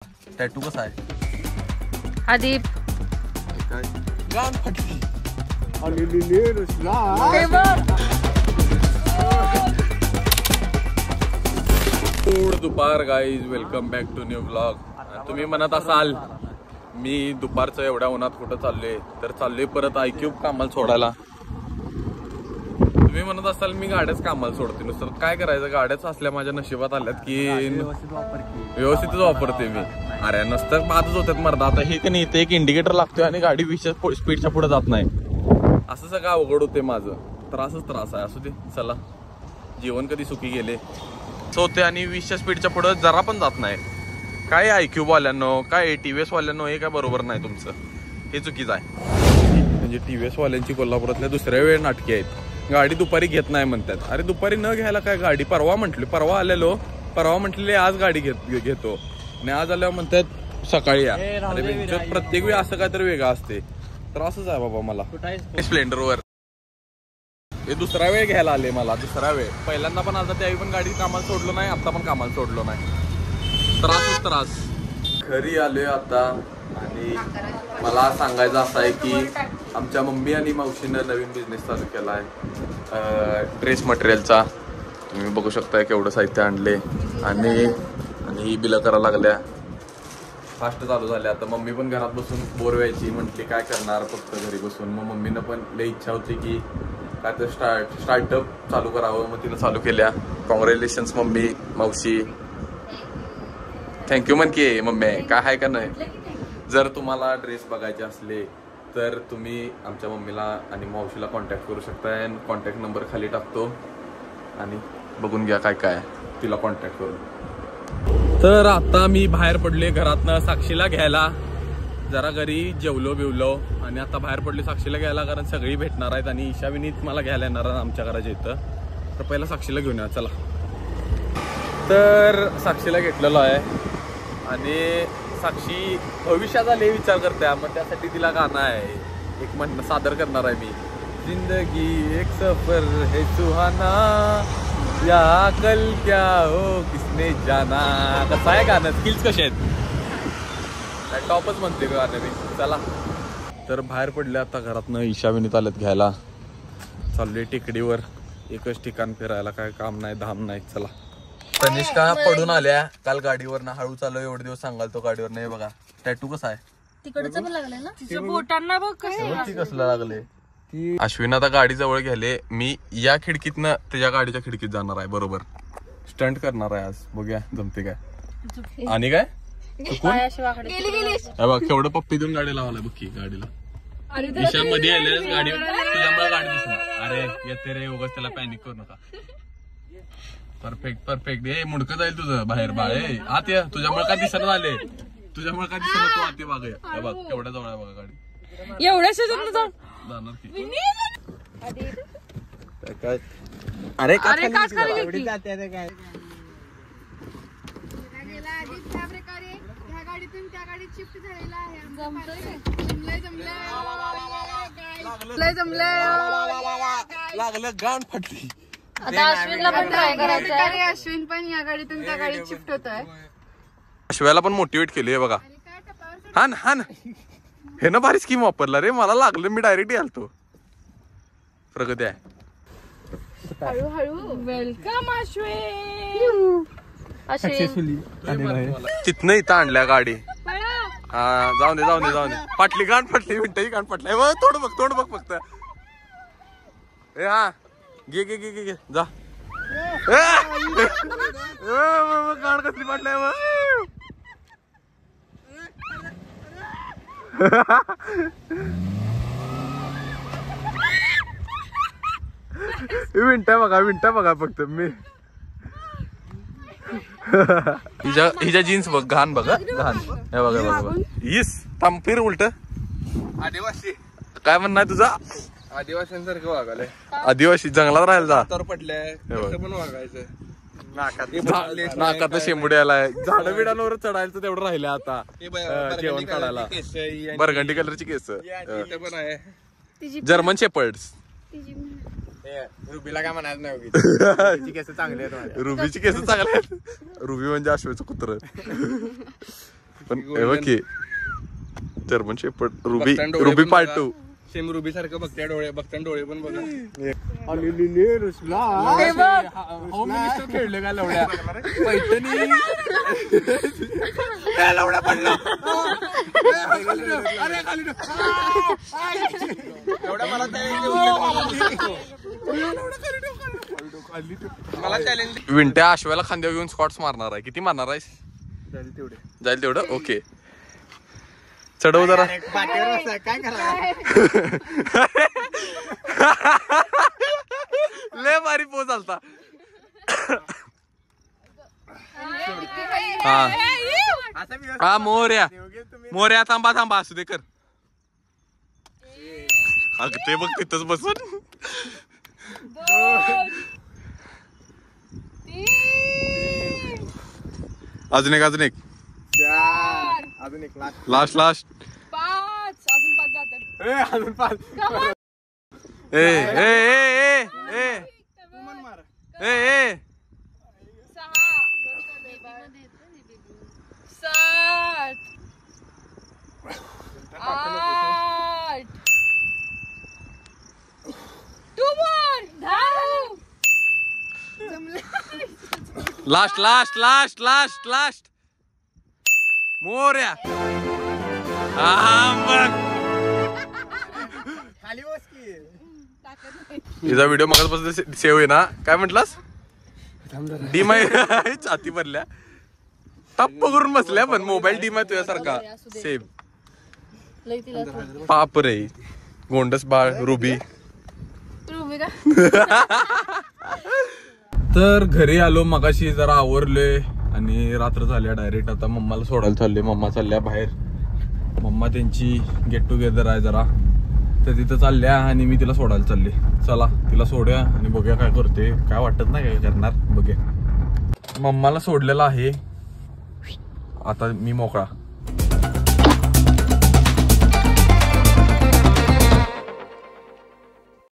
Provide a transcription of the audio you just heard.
Tattoo कसा आहे? आदीप गाण फाटली. दुपार guys, welcome back to new blog. तुम्ही म्हणत असाल मी दुपारचं एवढ्या उन्हात कुठं चाललोय, तर चाललोय परत आयक्यूब कामाला सोडायला. तुम्ही म्हणत असाल मी गाड्याच कामाला सोडते, नुसतं काय करायचं, गाड्याच असल्या माझ्या नशिबात आल्यात की व्यवस्थितच वापरते मी. अरे नुसतं बातच होत्यात मर्दा. आता हे की नाही, इथे एक इंडिकेटर लागतोय आणि गाडी 20 स्पीडच्या पुढे जात नाही. असं सगळं अवघड होते माझं. त्रास आहे. असू दे, चला, जीवन कधी सुखी गेले होते. आणि 20च्या स्पीडच्या पुढे जरा पण जात नाही. काय आयक्यूब वाल्यांनो, काय TVS वाल्यांनो, हे काय बरोबर नाही तुमचं, हे चुकीचं आहे. म्हणजे TVS वाल्यांची कोल्हापुरातल्या दुसऱ्या वेळ नाटके आहेत. गाडी दुपारी घेत नाही म्हणतात. अरे दुपारी न घ्यायला काय, गाडी परवा आलेलो, परवा म्हटलेले आज गाडी घेतो आणि आज आल्यावर म्हणतात सकाळी या. अरे प्रत्येक वेळी असं काहीतरी वेगळं असते. तर असंच आहे बाबा. मला स्प्लेंडरवर हे दुसरा वेळ घ्यायला आले मला. दुसरा वेळ पहिल्यांदा पण आता, त्यावेळी पण गाडी कामाला सोडलो नाही, आता पण कामाला सोडलो नाही. त्रास. घरी आलोय आता. आणि मला सांगायचं असं आहे की आमच्या मम्मी आणि मावशीनं नवीन बिझनेस चालू केला आहे ड्रेस मटेरियलचा. तुम्ही बघू शकता केवढं साहित्य आणले. आणि ही बिलं करायला लागल्या, फास्ट चालू झाल्या. आता मम्मी पण घरात बसून बोर व्हायची, म्हटली काय करणार फक्त घरी बसून. मग मम्मीनं पण लई इच्छा होती की काय तर स्टार्टअप चालू करावं. मग तिनं चालू केल्या. कॉंग्रॅच्युलेशन्स मम्मी, मावशी. थँक्यू म्हण की मम्मी. काय आहे का नाही, जर तुम्हाला ड्रेस बघायचे असले तर तुम्ही आमच्या मम्मीला आणि मावशीला कॉन्टॅक्ट करू शकताय. कॉन्टॅक्ट नंबर खाली टाकतो आणि बघून घ्या काय काय तिला कॉन्टॅक्ट करून. तर आता मी बाहेर पडले घरातनं साक्षीला घ्यायला. जरा घरी जेवलो बिवलो आणि आता बाहेर पडले साक्षीला घ्यायला, कारण सगळी भेटणार आहेत आणि ईशा विनीत मला घ्यायला येणार आमच्या घराच्या इथं. तर पहिला साक्षीला घेऊन या चला. तर साक्षीला घेतलेलो आहे आणि साक्षी भविष्याचा लय विचार करते. मग त्यासाठी तिला गाणं आहे एक म्हणणं सादर करणार आहे मी. जिंदगी एक सफर है सुहाना, या कल क्या हो किसने जाना. कसं आहे गाणं, स्किल्स कसे आहेत, टॉपच म्हणते गाणं मी. चला तर बाहेर पडले आता घरातनं. ईशा विनीत आलेत घ्यायला. चाललोय टेकडीवर, एकच ठिकाण फिरायला, काय काम नाही धाम नाही. चला. तनिष्का पडून आल्या काल गाडीवर ना. हळू चालू एवढे दिवस सांगाल तो गाडीवर नाही. बघा टॅटू कसा आहे, तिकडचं पण लागलंय ना तिच्या बोटांना बघ कसलं लागले. अश्विन आता गाडी जवळ घ्याले. मी या खिडकीतनं त्याच्या गाडीच्या खिडकीत जाणार आहे. बरोबर स्टंट करणार आहे आज. बघूया जमते काय. आणि काय बघ केवढं पप्पी देऊन गाडी लावलाय बघ की गाडीला. ईशा मध्ये आले गाडीवर, तुझ्यामुळे गाडी दिसणार. अरे येते रे, उगाच त्याला पॅनिक करू नका. परफेक्ट. हे मुडकं जाईल तुझं बाहेर बाळे. आत या, तुझ्यामुळे काय दिसत झाले, तुझ्यामुळे काय दिसत तू आते बाग. बघ केवढ्या जवळ आहे बघा गाडी. एवढ्या शेतात जाणार की काय. अरे काच खाली लागलं गाण फाटली. आता अश्विनला पण ट्राय करायचं आहे. अश्विन पण या गाडीतून त्या गाडीत शिफ्ट होतोय. अश्व्याला पण मोटिवेट केली बघा. हा ना हे ना भारी स्कीम वापरला रे. मला लागलं, मी डायरेक्ट आलतो. प्रगती आहे. हळूहळू वेलकम अश्विन. तिथनं इथं आणल्या गाडी. हा जाऊन दे. फाटली गाण फाटली, मिनटही गाण फाटलाय. तोंड बघ फक्त. ए हा घे जा. गाण कसली फाटलाय. मिनटा बघा फक्त. मी हिच्या जीन्स बघ, घाण बघा घाण. हे बघा येस. थांब फिर उलट. आदिवासी काय म्हणणं आहे तुझा. आदिवासींसारखं वागायला. आदिवासी जंगलात राहायला तर पडलंय पण वागायचं. नाकात शेंबुडी आलाय. झाडं बिडांवर चढायचं तेवढं राहिलं आता. जेवण काढायला बरगंडी कलरची केस. पण आहे जर्मन शेपर्ड्स. रुबीला काय म्हणायचं नाही. केस चांगले आहेत. रुबीची केस चांगले आहेत. रुबी म्हणजे अश्वाचं कुत्र. पण की German shepherd Ruby part 2 same Ruby सारखं बघते डोळे बघताना डोळे पण बघा खेळले का लवड्या पैठणी लवड्या पडला मला चॅलेंज विंट्या आश्व्याला खांद्यावर घेऊन स्कॉट्स मारणार आहे. किती मारणार आहेस? जाईल तेवढं. ओके चढव जरा. लय भारी पोच आलता. हा मोर्या थांबा असू दे कर. अग ते बघ तिथंच बसून. अजून एक अजून एक लास्ट 5 अजून 5 जातात. अजून 5 ए 8 2 more. लास्ट मोर्या. तिचा व्हिडिओ मगापासून सेव आहे ना. काय म्हटलास? डीमाय छाती भरल्या टप्प करून बसल्या पण मोबाईल डीमाय तुझ्यासारखा सेम. पाप रे गोंडस बाळ रुबी. तर घरी आलो मगाशी जरा आवरलोय आणि रात्र झाल्या डायरेक्ट. आता मम्माला सोडायला चालले. मम्मा चालल्या बाहेर. मम्मा त्यांची गेट टुगेदर आहे जरा तर तिथं चालल्या आणि मी तिला सोडायला चालले. चला तिला सोडूया आणि बघूया काय करते. काय वाटत नाही काय करणार बघूया. मम्माला सोडलेला आहे आता मी मोकळा.